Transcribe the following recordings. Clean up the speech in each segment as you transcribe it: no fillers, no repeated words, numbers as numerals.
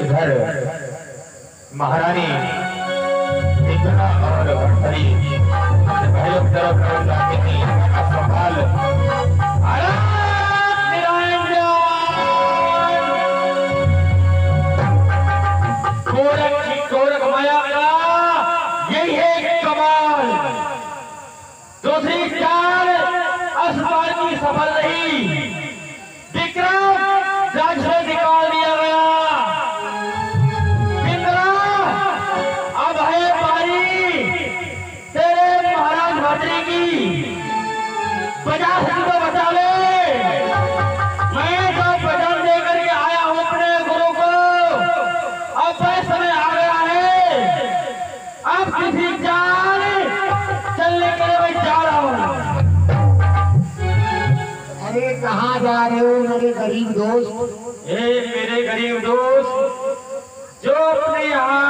इधर महारानी इतना और भटरी भाइयों की तरफ जाती थी अस्पताल गोरख माया का यही है कमाल। दूसरी चाल अस्पताल की सफल रही, विक्रम जांच से निकाल दिया गया। इंद्रा अब है बारी तेरे महाराज भद्री की, बजा सकी तो बचा ले। मैं तो वचन देकर के आया हूं अपने गुरु को, अब समय आ गया है, अब किसी जान चलने के लिए मैं जा रहा हूं। अरे कहाँ जा रहे हो मेरे गरीब दोस्त? मेरे गरीब दोस्त, जो अपने यहाँ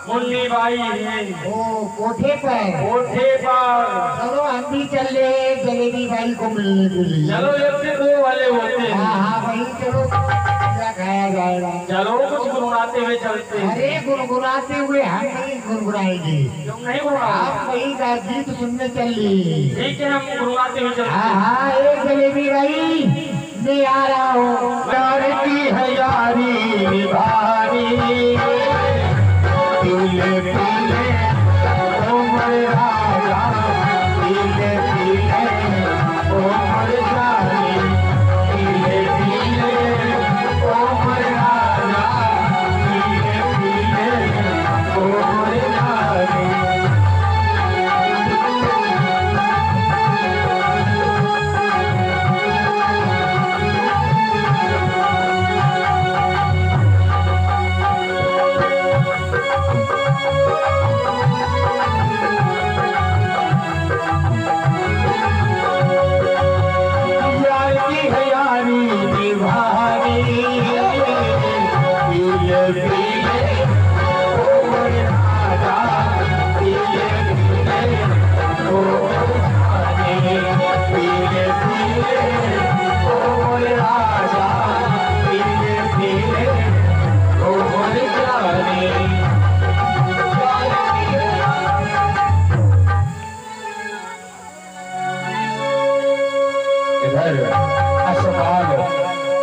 मुन्नी बाई है, ओ कोठे पर। कोठे पर चलो हम भी चल रहे जलेबी बाई को मिलने के लिए। चलो, एक से दो वाले होते हैं। हाँ हाँ वही, चलो खाया जाएगा। चलो कुछ गुनगुनाते हुए चलते हैं। अरे गुनगुनाते हुए हम नहीं गुनगुनाएंगे, तुम नहीं गुनगुनाओ, आप वही का गीत सुनने चल रही। ठीक है, हम गुनगुनाते हुए चलते हैं। हाँ हाँ, एक जलेबी बाई मैं आ रहा हूँ। प्यार की है यारी निभानी, पीले पीले उमर राजा, पीले पीले उमर जानी, पीले पीले उमर राजा, पीले पीले उमर जानी।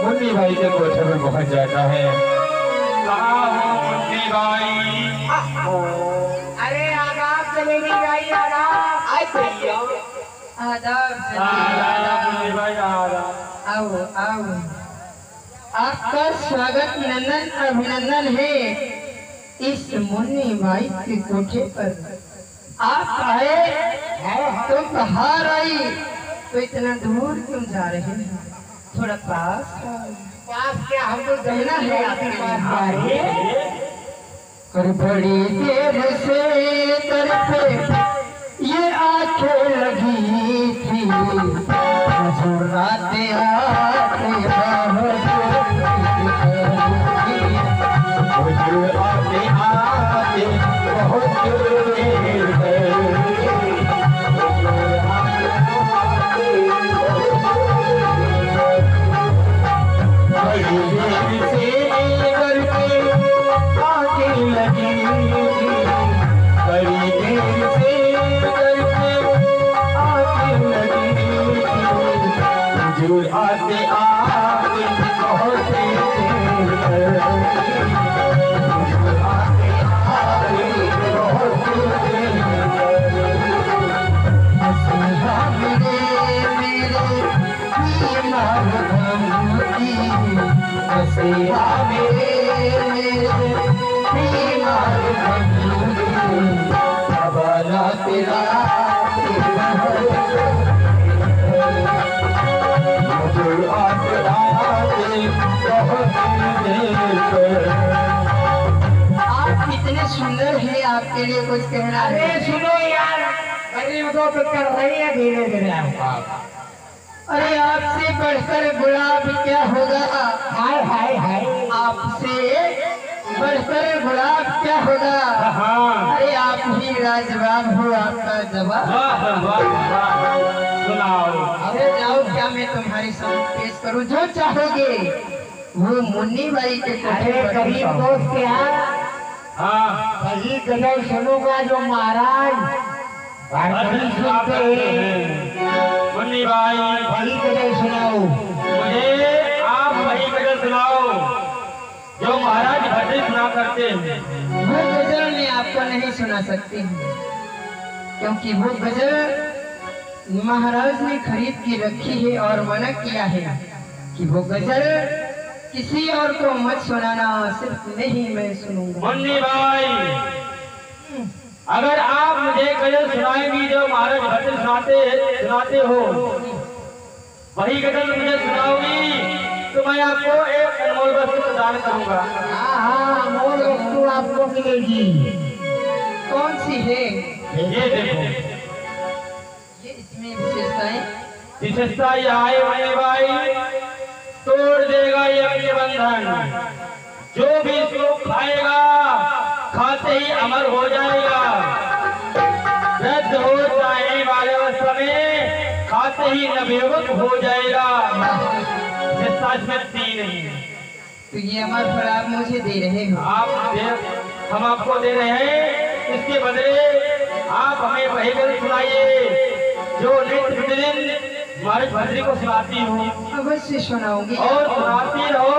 मुन्नी बाई के कोठे में पहुंच जाता है। कहाँ हो मुन्नी बाई? अरे आदाब जलेबी बाई, आदाब। आदाब मुन्नी बाई, आओ आओ, आपका स्वागत नंदन अभिनंदन है इस मुन्नी बाई के कोठे पर। आप आए तो बाहर आई, तो इतना दूर क्यों जा रहे हैं? थोड़ा पास क्या हमको कहना है आपके पास जा रहे कर। बड़ी देर से तरफे ये आंखें लगी थी, मुस्कुराते आते सुंदर है, आपके लिए कुछ कहना है? अरे सुनो यार, गरीब को कर रही है धीरे धीरे। अरे आपसे बढ़कर गुलाब क्या होगा? हाय हाय हाय, आपसे बढ़कर गुलाब क्या होगा? अरे आप ही लाजवाब हो, आपका जवाब। सुनाओ। अरे जाओ, क्या मैं तुम्हारी समझ पेश करूं? जो चाहोगे वो मुन्नी बाई के कोठे अरे पर गरीब रुका हूँ। दोस्त क्या हाँ वही गजल सुनूंगा जो महाराज भरथरी सुनते हैं। मुन्नी भाई वही गजल सुनाओ। मुझे आप वही गजल सुनाओ जो महाराज भरथरी सुना करते हैं। वो गजल मैं आपको नहीं सुना सकती हूँ, क्योंकि वो गजल महाराज ने खरीद के रखी है और मना किया है कि वो गजल किसी और को मत सुनाना, सिर्फ मैं ही मैं सुनूंगा। मुन्नी भाई अगर आप मुझे गजल सुनाएंगी जो महाराज भरथरी सुनाते हो, वही गजल मुझे सुनाओगी तो मैं आपको एक अनमोल वस्तु प्रदान करूंगा। हाँ अनमोल वस्तु आपको मिलेगी। कौन सी है ये देखो, ये इसमें विशेषताएं? विशेषता यह है मुन्नी भाई, तोड़ देगा ये बंधन, जो भी इसको खाएगा खाते ही अमर हो जाएगा। वृद्ध हो जाने वाले अवस्था में खाते ही नवयुवक हो जाएगा। विशेषता इसमें तीन है। तो ये अमर फल आप मुझे दे रहे हो? हम आपको दे रहे हैं, इसके बदले आप हमें वही गजल सुनाइए जो नित्य प्रतिदिन महाराज भरथरी को सुनाती हूँ। अवश्य सुनाऊंगी। और सुनाती रहो,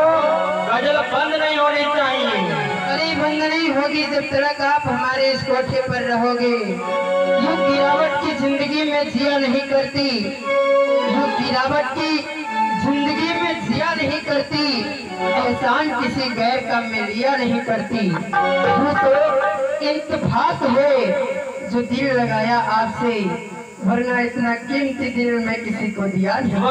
गजल बंद नहीं होनी चाहिए। अरे बंद नहीं होगी जब तक आप हमारे इस कोठे पर रहोगे। यूं गिरावट की जिंदगी में जिया नहीं करती, यूं गिरावट की जिंदगी में जिया नहीं करती, एहसान किसी गैर का में लिया नहीं करती। यूं तो इंतफाक है जो दिल लगाया आपसे, वरना इतना कीमती दिल मैं किसी को दिया नहीं।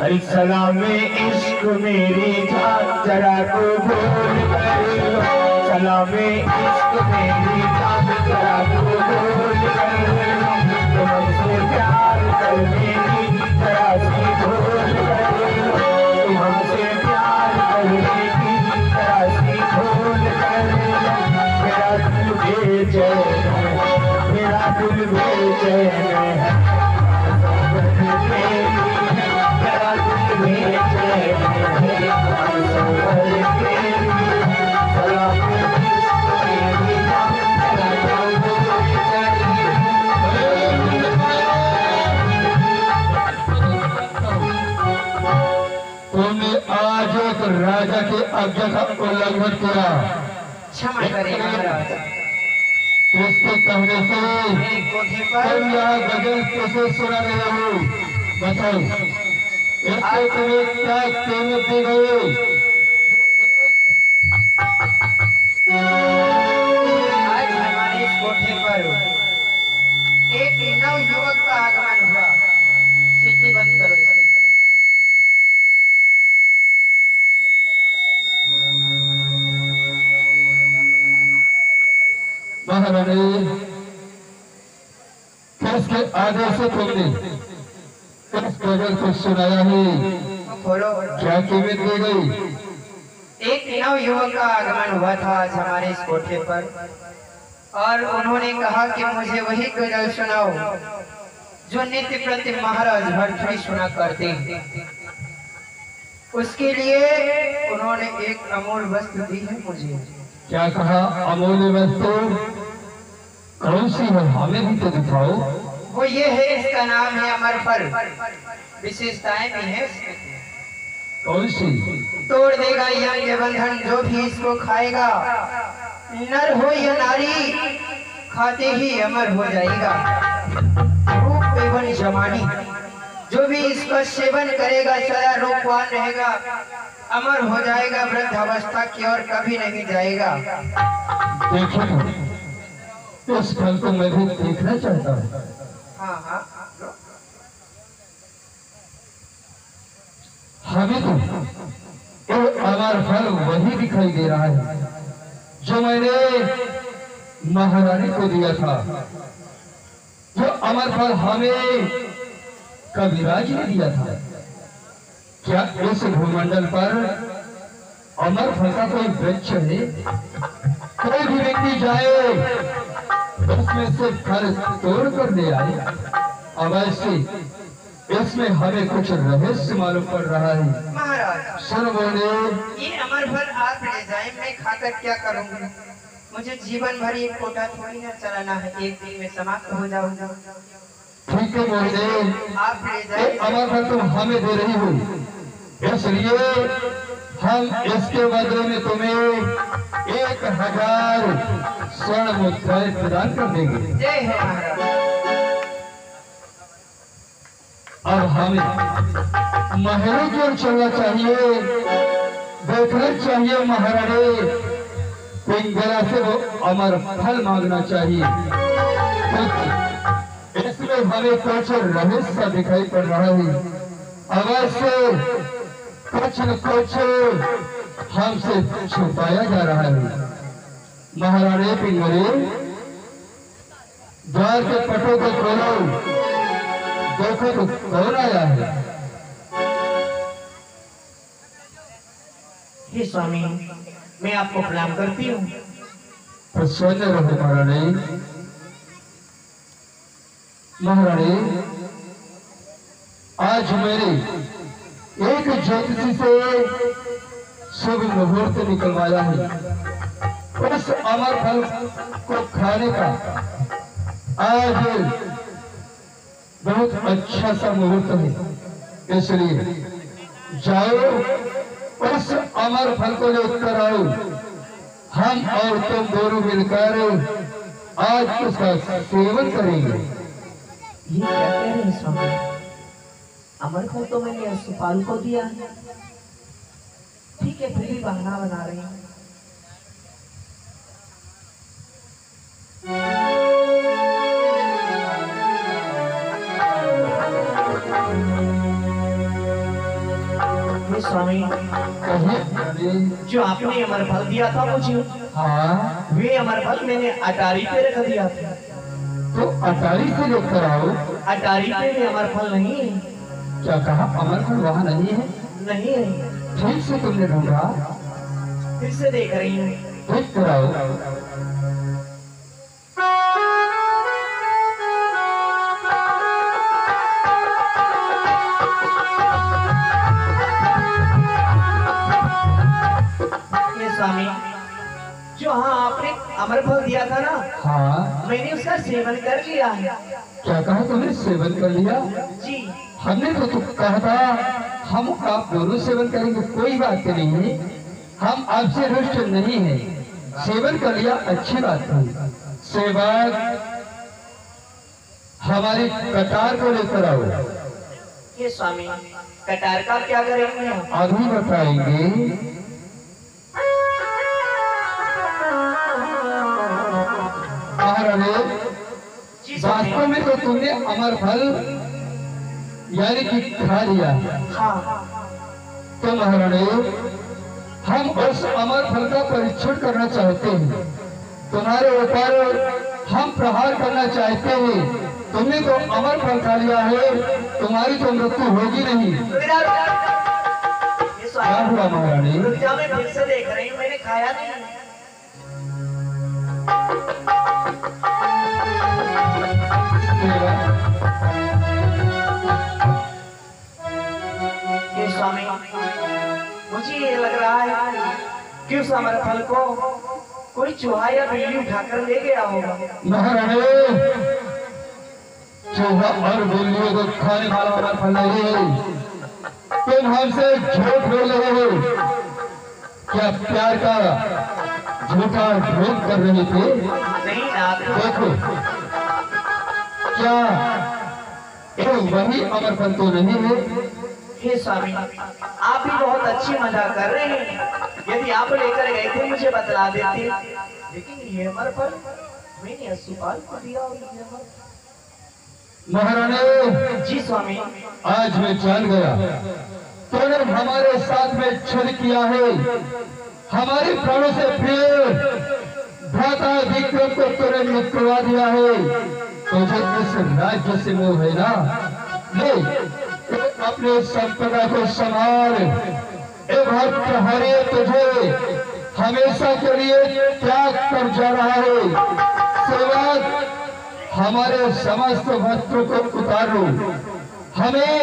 अरे सलामे इश्क मेरी जान जरा को बोल कर लो, सलामे इश्क मेरी जान जरा को बोल कर लो, तुमसे प्यार करने की जरा सी भूल कर लो, तुम हमसे प्यार करने की जरा सी भूल कर लो। मेरा दिल बेचैन है, मेरा दिल बेचैन है, आज एक राजा के आज्ञा का उल्लंघन किया। क्षमा करें महाराज। उसके कहने से मेरे कोठे पर तुम यहाँ गजल कैसे सुना रहे हो? बताओ, इससे तुम्हें क्या कीमत दी गई? आज हमारे इस कोठे पर एक नव युवक का आगमन हुआ। सीटी बंद करो इसकी। महारानी, किसके आदेश से तुमने इस गजल को सुनाया है? खोलो। क्या कीमत दी गई? एक नव युवक का आगमन हुआ था आज हमारे इस कोठे पर, और उन्होंने कहा कि मुझे वही गजल सुनाओ जो नित्य प्रति महाराज भरथरी सुना करते हैं। उसके लिए उन्होंने एक अमूल वस्तु दी है मुझे। क्या कहा? अमूल्य वस्तु कौन सी है? हमें भी तो दिखाओ। वो ये है, इसका नाम है अमर फल। विशेषताएं भी है इसमें। कौन सी? तोड़ देगा यम के बंधन, जो भी इसको खाएगा, नर हो या नारी, खाते ही अमर हो जाएगा। रूप एवं जवानी, जो भी इसका सेवन करेगा सदा रूपवान रहेगा, अमर हो जाएगा, वृद्धावस्था की ओर कभी नहीं जाएगा। देखो, इस फल को मैं भी देखना चाहता हूँ। हाँ हाँ, हमें तो अमर फल वही दिखाई दे रहा है जो मैंने महारानी को दिया था। जो अमर फल हमें कविराज ने दिया था। क्या इस भूमंडल पर अमर फल का कोई वृक्ष है? कोई भी व्यक्ति जाए इसमें से फल तोड़ कर ले आए। अब ऐसे इसमें हमें कुछ रहस्य मालूम पड़ रहा है। महाराज सुन बोले, ये अमर फल आप ले जाए, मैं खाकर क्या करूँगी? मुझे जीवन भर ये कोटा थोड़ी ना चलाना है, एक दिन में समाप्त हो जाऊंगा। ठीक है बोले, आप ले जाए। अमर फल तुम हमें दे रही हो, इसलिए हम इसके बदले में तुम्हें 1000 स्वर्ण मुद्राएं प्रदान कर देंगे। जय है महाराज। अब हमें महलों की ओर चलना चाहिए, देखना चाहिए महारानी पिंगला से वो अमर फल मांगना चाहिए, क्योंकि इसमें हमें कुछ रहस्य दिखाई पड़ रहा है। अवश्य कुछ न कुछ हमसे छुपाया जा रहा है। महारानी पिंगले, द्वार के पटों को खोलो, देखो तो कौन आया है। हे स्वामी, मैं आपको प्रणाम करती हूँ। प्रसन्न रहो महारानी। महारानी, आज मेरे एक ज्योतिषी से शुभ मुहूर्त निकलवाया है। उस अमर फल को खाने का आज बहुत अच्छा सा मुहूर्त है, इसलिए जाओ उस अमर फल को लेकर आओ। हम और तुम दोनों मिलकर आज उसका सेवन करेंगे। ये क्या कह रहे हैं स्वामी? अमर फल तो मैंने सुपाल को दिया है। ठीक है, फिर भी बहाना बना रही हूँ। स्वामी, जो आपने अमर फल दिया था मुझे, हाँ, वे अमर फल मैंने अटारी पे रख दिया था। तो अटारी से लेकर आओ। अटारी पे भी अमर फल नहीं है। क्या कहा? अमर फल वहाँ नहीं है? नहीं है। ठीक से तुमने ढूंढा? फिर से देख रही हूँ। देख कर आओ। स्वामी, जो हाँ आपने अमर फल दिया था ना, हाँ, मैंने उसका सेवन कर लिया है। क्या कहा तुमने? सेवन कर लिया? जी, हमने तो तुम कहा था हम आप दोनों सेवन करेंगे, कोई बात नहीं है, हम आपसे रुष्ट नहीं है। सेवन कर लिया, अच्छी बात है। सेवक, हमारी कटार को लेकर आओ। ये स्वामी, कटार का क्या करेंगे? अभी बताएंगे। वास्तव में तो तुमने अमर फल यानी कि खा लिया। हाँ। तो महारानी, हम उस अमर फल का परीक्षण करना चाहते हैं, तुम्हारे ऊपर हम प्रहार करना चाहते हैं। तुमने तो अमर फल खा लिया है, तुम्हारी तो मृत्यु होगी नहीं। क्या हुआ महारानी? मैं फिर से देख रही हूँ, मैंने खाया नहीं। ये स्वामी, मुझे ये लग रहा है कि उस अमर फल को कोई चूहा या बिल्ली उठाकर ले गया होगा। महारानी, चूहा और बिल्लियों को खाने वाला अमर फल नहीं है। तुम हमसे झूठ बोल रहे हो। क्या प्यार का झूठा ढोंग कर रहे थे? नहीं नाथ, देखो, क्या ये वही अमर फल तो नहीं है? हे स्वामी, आप भी बहुत अच्छी मजाक कर रहे हैं। यदि आप लेकर गए थे मुझे बतला देते, लेकिन ये अमर फल मैंने असुपाल को दिया। महारानी जी स्वामी, आज मैं जान गया तूने हमारे साथ में छल किया है। हमारे प्राणों से प्रिय भ्राता विक्रम को तूने निकलवा दिया है। तुझे इस राज्य से मोह है ना? ले, अपने संपदा को संभाल। हरे तुझे हमेशा के लिए त्याग कर जा रहा है। उसके बाद हमारे समस्त वस्त्रों को उतारो। हमें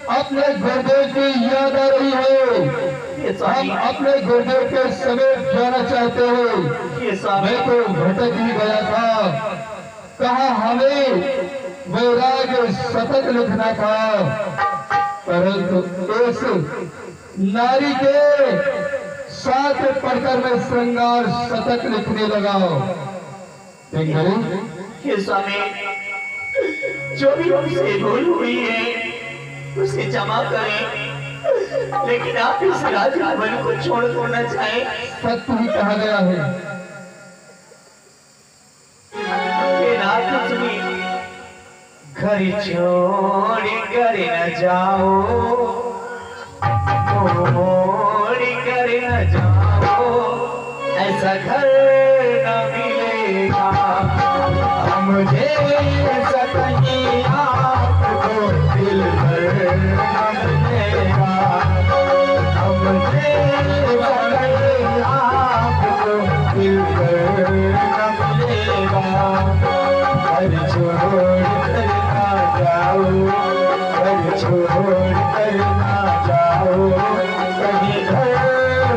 अपने गुरुदेव की याद आ रही है। हम अपने गुरुदेव के समीप जाना चाहते हैं। मैं तो भटक ही गया था, कहा हमें वैराग्य शतक लिखना था, परंतु इस नारी के साथ पढ़कर मैं श्रृंगार शतक लिखने लगा। हे स्वामी, जो भी हमसे भूल हुई है उसे क्षमा करें, लेकिन आप इस राजभवन को छोड़ ना चाहें। सत्य ही कहा गया है। हे नाथ सुनी, घर छोड़ कर न जाओ, मोड़ कर न जाओ, ऐसा घर न मिलेगा मुझे, ऐसा कहीं आपको दिल भर न मिलेगा मुझे, ऐसा कहीं आपको दिल भर न मिलेगा। घर छोड़ कर ना जाओ, घर छोड़ कर ना जाओ, कहीं घर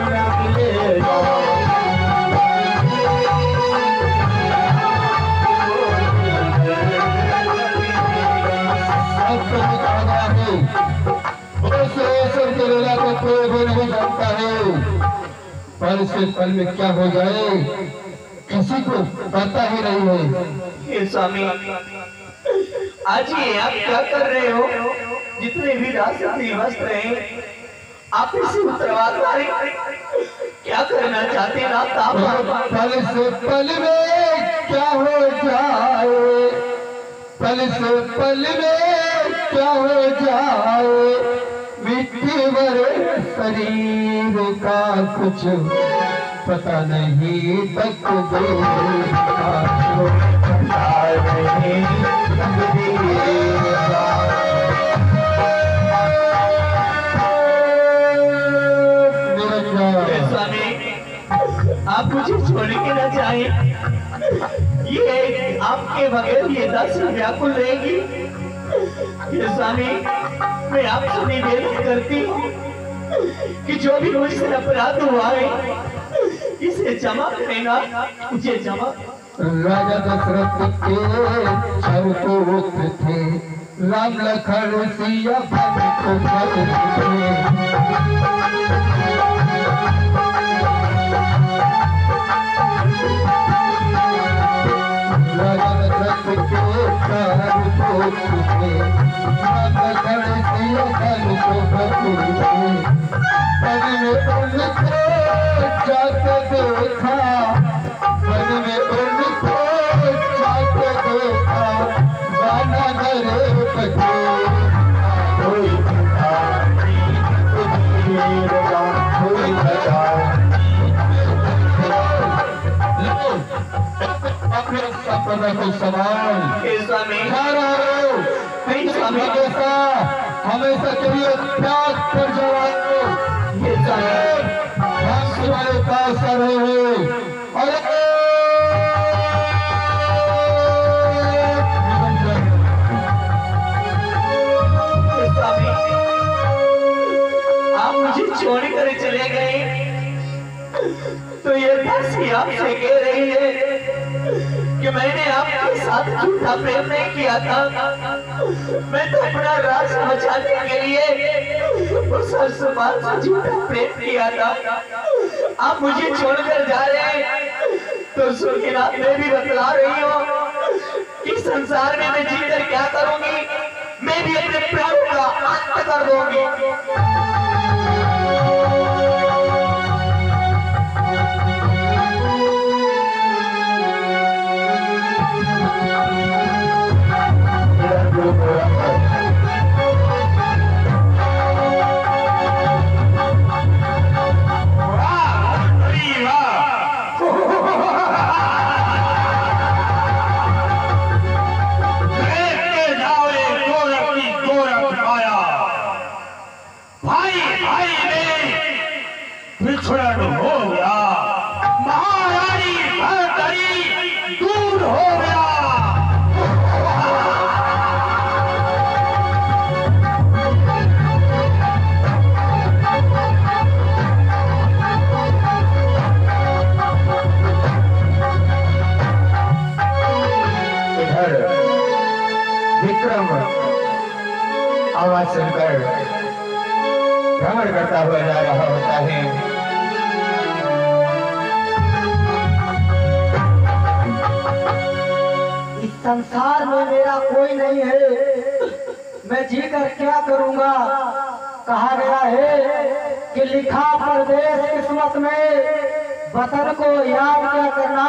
न मिलेगा। कोई भी नहीं जानता है, पल से पल में क्या हो जाए किसी को पता ही नहीं है। हे स्वामी, आज ये आप क्या कर रहे हो? जितने भी राष्ट्रीय वस्त्र हैं आप इसे उतरवा रहे, क्या करना चाहते हैं आप? पल से पल में क्या हो जाए, पल से पल में क्या हो जाए, मिट्टी भरे शरीर का कुछ पता नहीं, तकदीर का पता नहीं, तकदीर का। स्वामी, आप मुझे छोड़ के ना जाएं, ये आपके बगैर ये दासी व्याकुल रहेगी। ये स्वामी, मैं आपसे निवेदन करती हूँ कि जो भी मुझसे अपराध हुआ है इसे क्षमा करेगा, मुझे क्षमा। राजा दशरथ के 6 पुत्र थे, राम लखन सिया थे। राजा दशरथ के 4 पुत्र थे, राम लखन सिया थे। पद में उनको जाके देखा, पद में उनको जाके देखा, गाना घरे पटे कोई बता कोई बता। अपने सपना को सवाल क्या रहे हो? स्वामी जैसा हमेशा चलिए त्याग कर जाओ। ये हम तुम्हारे पास आ रहे हो और आप मुझे छोड़ कर चले गए तो ये दासी आपसे कह रही है कि मैंने आपके साथ झूठा प्रेम नहीं किया था, मैं तो अपना राज बचाने के लिए उस हर्षपाल से झूठा प्रेम किया था। आप मुझे छोड़कर जा रहे हैं तो सुनिए ना, मैं भी बतला रही हूँ कि संसार में मैं जीकर क्या करूंगी, मैं भी अपने प्राणों का अंत कर दूंगी। भाई भाई में विक्रम आवाज सुनकर भ्रमण करता हुआ जा रहा होता है। इस संसार में मेरा कोई नहीं है, मैं जी कर क्या करूंगा। कहा गया है कि लिखा परदेश किस्मत में, वतन को याद क्या करना,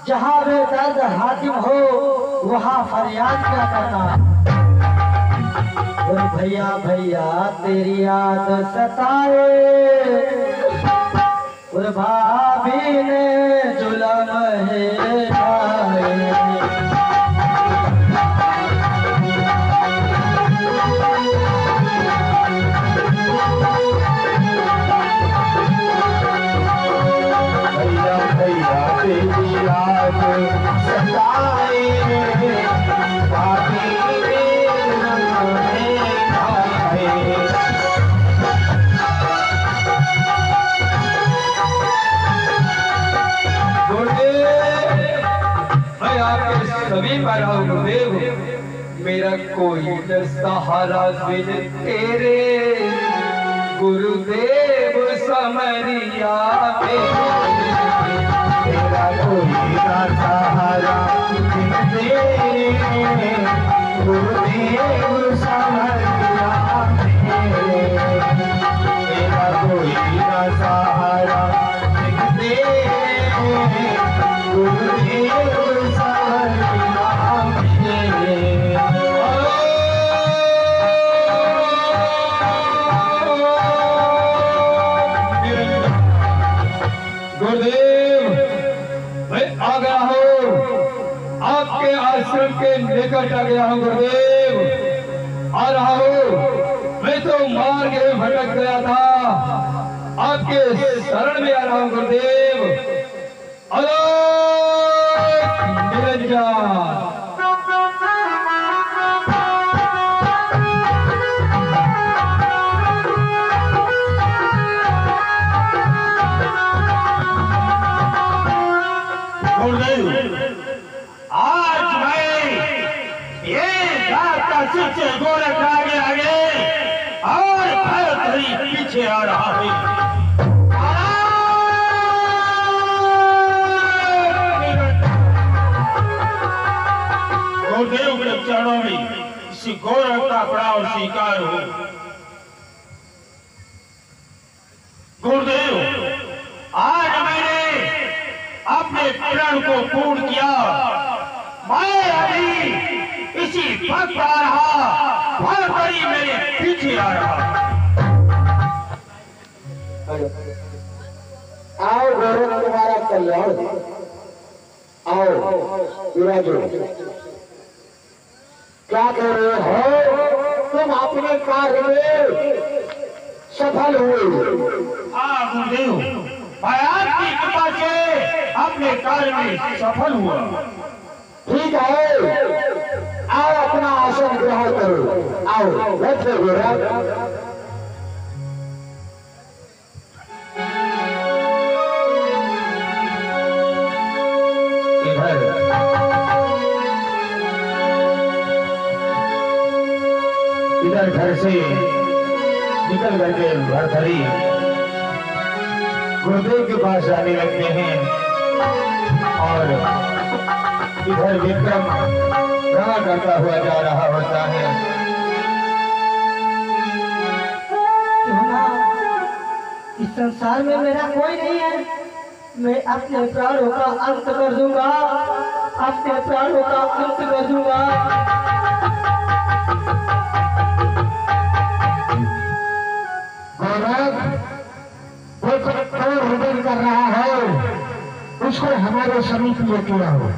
जहां बेदर्द हाकिम हो वहां फरियाद क्या करना। और भैया भैया तेरी याद सताए, और भाभी ने जुलम है ढाए। भैया भैया तेरी याद सताए, भाभी ने जुलम है ढाए। मैं आपके सभी पर हूँ गुरुदेव, मेरा कोई न सहारा बिन तेरे गुरुदेव समरिया तेरा कोई ना सहारा बिन तेरे गुरुदेव समरिया मेरे। तेरा कोई ना सहारा बिन तेरे गुरुदेव समरिया मेरे। गुरुदेव, मैं आ गया हूँ, आपके आश्रम के निकट आ गया हूँ गुरुदेव, आ रहा हूँ। मैं तो मार्ग में भटक गया था, आपके शरण में आ रहा हूँ गुरुदेव। अलग निरंजन। आज मैं ये रास्ता शिष्य गोरख आगे आगे और भरत ही पीछे आ रहा है। गुरुदेव के चरणों में इसी गोरख का प्रणाम स्वीकार हो। गुरुदेव, आज मैंने अपने प्रण को पूर्ण किया। मैं अभी इसी वक्त आ रहा, भरतरी मेरे पीछे आ रहा। आओ गौरव, तुम्हारा कल्याण हो। आओ विराजो। क्या कह रहे हो? तुम अपने कार्य में सफल हुए। हाँ गुरुदेव, मैं आपकी कृपा से अपने कार्य में सफल हुआ। ठीक है, आओ अपना आसन ग्रहण करो। आओ बैठो गौरव। इधर घर से निकल करके भरथरी गुरुदेव के पास जाने लगते हैं और इधर विक्रम भ्रमण करता हुआ जा रहा होता है। क्यों ना, इस संसार में मेरा कोई नहीं है, मैं अपने प्राणों का अंत कर दूंगा, अपने प्राणों का अंत कर दूंगा। वो कौन हृदय कर रहा है, उसको हमारे समीप लेके आओ।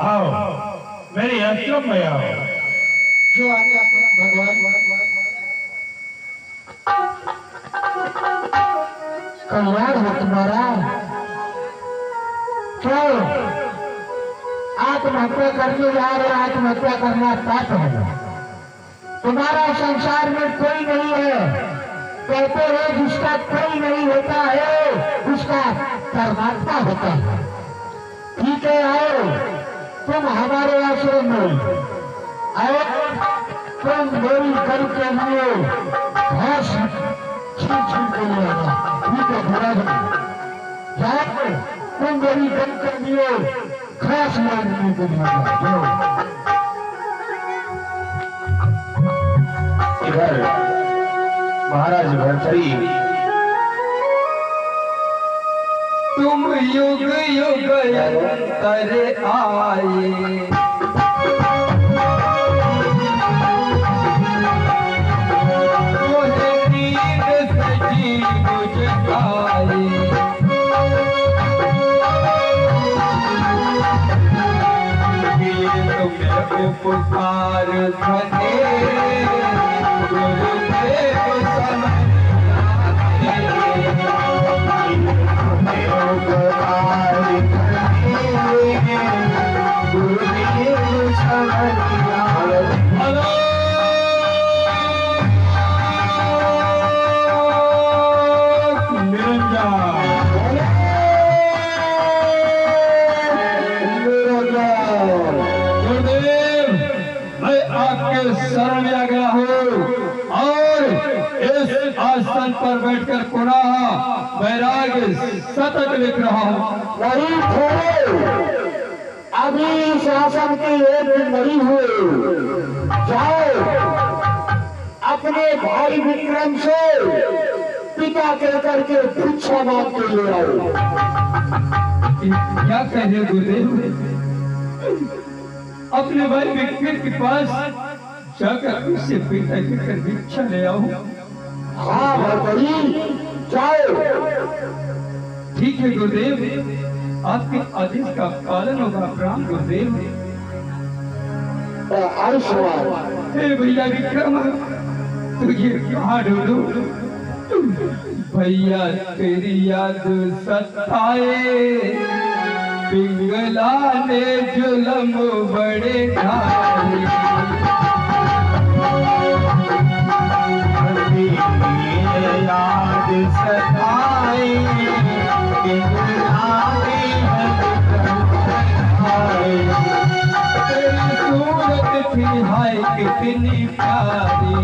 आओ मेरे आश्रम में आओ। जो आज्ञा भगवान। कल्याण हो तुम्हारा। क्यों आत्महत्या करने जा रहे? आत्महत्या करना पाप है। तुम्हारा संसार में कोई नहीं है। कहते हैं जिसका कोई नहीं होता है उसका परमात्मा होता है। ठीक है, आओ तुम हमारे आश्रम में आए, तुम मेरी घर के लिए घास छीन छीन के लिए आना, ठीक है बुरा नहीं। तुम मेरी घर के लिए घास मांगने के लिए आना। इधर महाराज भर्तरी, तुम युग युग अंतर आए, तुझे नींद सजी मुझ आए, तुम्हें पुकार धने गुरुदेव समझ शरण में आ गया हूँ और इस आसन पर बैठकर पुनः वैराग्य शतक लिख रहा हूँ। नहीं थोड़े, अभी इस आसन की एक नहीं हुए। जाओ अपने भाई विक्रम से पिता कह करके भिक्षा मांग के ले आओ। क्या कह रहे गुरुदेव? अपने भाई विक्रम के पास जाकर उससे पिता कहकर भिक्षा ले आओ। हाँ भरतरी, जाओ। ठीक है गुरुदेव, आपके आदेश का पालन होगा। प्रणाम गुरुदेव। आयुष्मान। हे भैया विक्रम, तुझे कहाँ ढूंढूं? भैया तेरी याद सताए, पिंगला ने जुलम बड़े ढाए, याद सताए, पिंगला ने तेरी सूरत थी हाय कितनी प्यारी,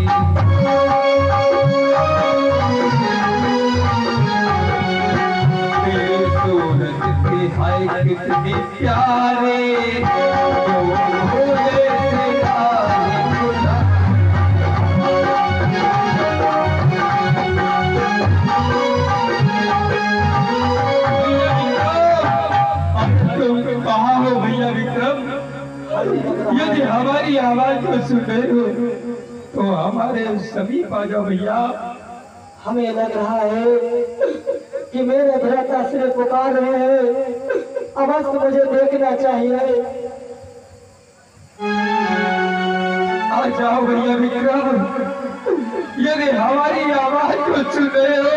तेरी सूरत थी हाय कितनी प्यारे, कहाँ हो भैया विक्रम? यदि हमारी आवाज को सुन रहे हो तो हमारे समीप आ जाओ भैया। हमें लग रहा है कि मेरे भ्राताश्री पुकार रहे हैं, अवश्य मुझे देखना चाहिए। आ जाओ भैया विक्रम, यदि हमारी आवाज को सुन रहे हो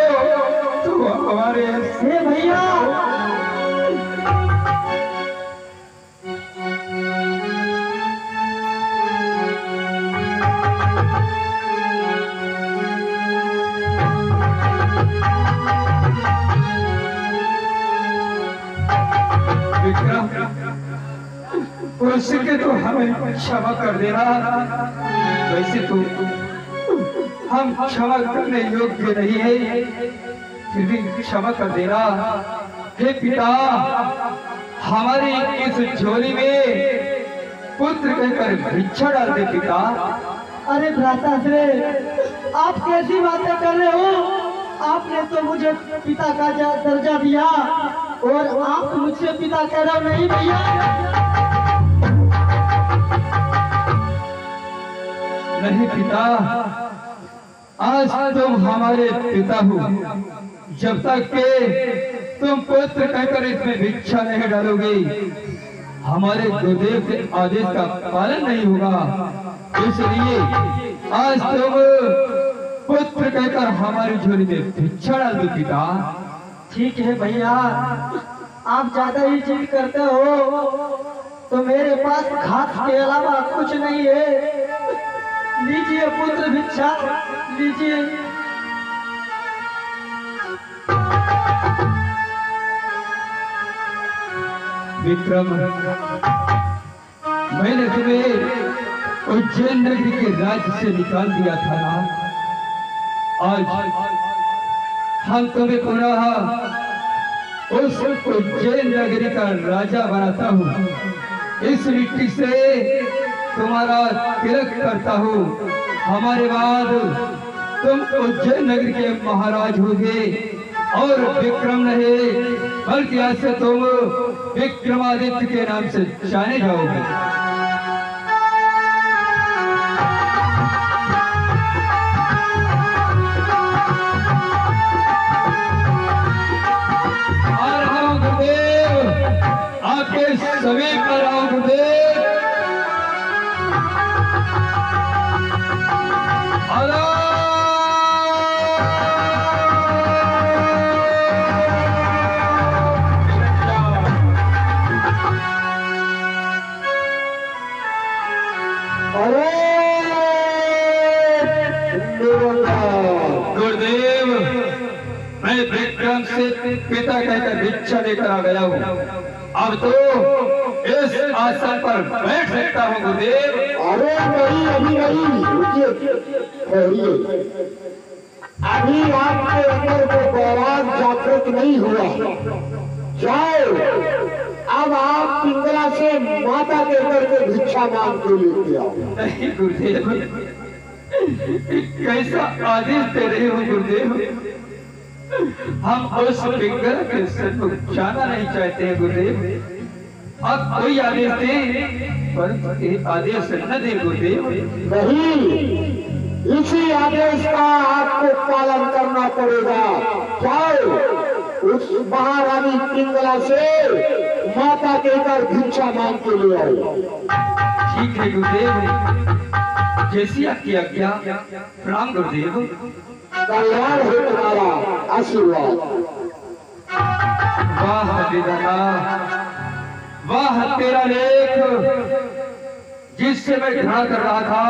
तो हमारे हे भैया, उसके तो हमें क्षमा कर देना। वैसे तो हम क्षमा करने योग्य नहीं है, फिर भी क्षमा कर देना। हे पिता, हमारी इस झोली में पुत्र कहकर भिक्षा डाल दे पिता। अरे भ्राताश्री, आप कैसी बातें कर रहे हो? आपने तो मुझे पिता का दर्जा दिया और आप मुझसे पिता कह रहे हो? नहीं भैया, नहीं पिता, आज तुम हमारे पिता हो। जब तक के तुम पुत्र कहकर इसमें भिक्षा नहीं डालोगे, हमारे गुरुदेव के आदेश का पालन नहीं होगा। इसलिए आज तुम पुत्र कहकर हमारी झोली में भिक्षा डाल दो पिता। ठीक है भैया, आप ज्यादा ही जिद करते हो तो मेरे पास घास के अलावा कुछ नहीं है। लीजिए पुत्र भिक्षा, लीजिए। विक्रम, युग में उज्जैन नगरी के राज्य से निकाल दिया था ना, आज हम तुम्हें पुनः उस उज्जैन नगरी का राजा बनाता हूँ। इस मिट्टी से तुम्हारा तिलक करता हूँ। हमारे बाद तुम उज्जैन नगरी के महाराज होगे और विक्रम नहीं बल्कि आज से तुम विक्रमादित्य के नाम से जाने जाओगे। आपके सभी पर आओ गुरुदेव। गुरुदेव, मैं विक्रम से पिता कहकर भिक्षा लेकर आ गया हूँ। अब तो इस आसन पर बैठ सकता हूँ गुरुदेव। अरे नहीं, अभी नहीं, रुकिए, ठहरिए। अभी आपके अंदर वो गौरव जागृत नहीं हुआ। जाओ, अब आप पिंगला से माता के घर के भिक्षा मांग के लेके आओ। नहीं गुरुदेव, कैसा आदेश दे रहे हो गुरुदेव? हम उस पिंगला के सर को जाना नहीं चाहते हैं गुरुदेव। आप कोई आदेश दें, पर आदेश न दे गुरुदेव। नहीं, इसी आदेश का आपको पालन करना पड़ेगा। जाओ, उस महारानी पिंगला से माता के घर भिक्षा मांग के ले आओ। ठीक है गुरुदेव, जैसी आपकी आज्ञा। प्रणाम गुरुदेव। कल्याण हो तुम्हारा, आशीर्वाद। वाह विधाता, वाह तेरा लेख जिससे मैं घृणा कर रहा था।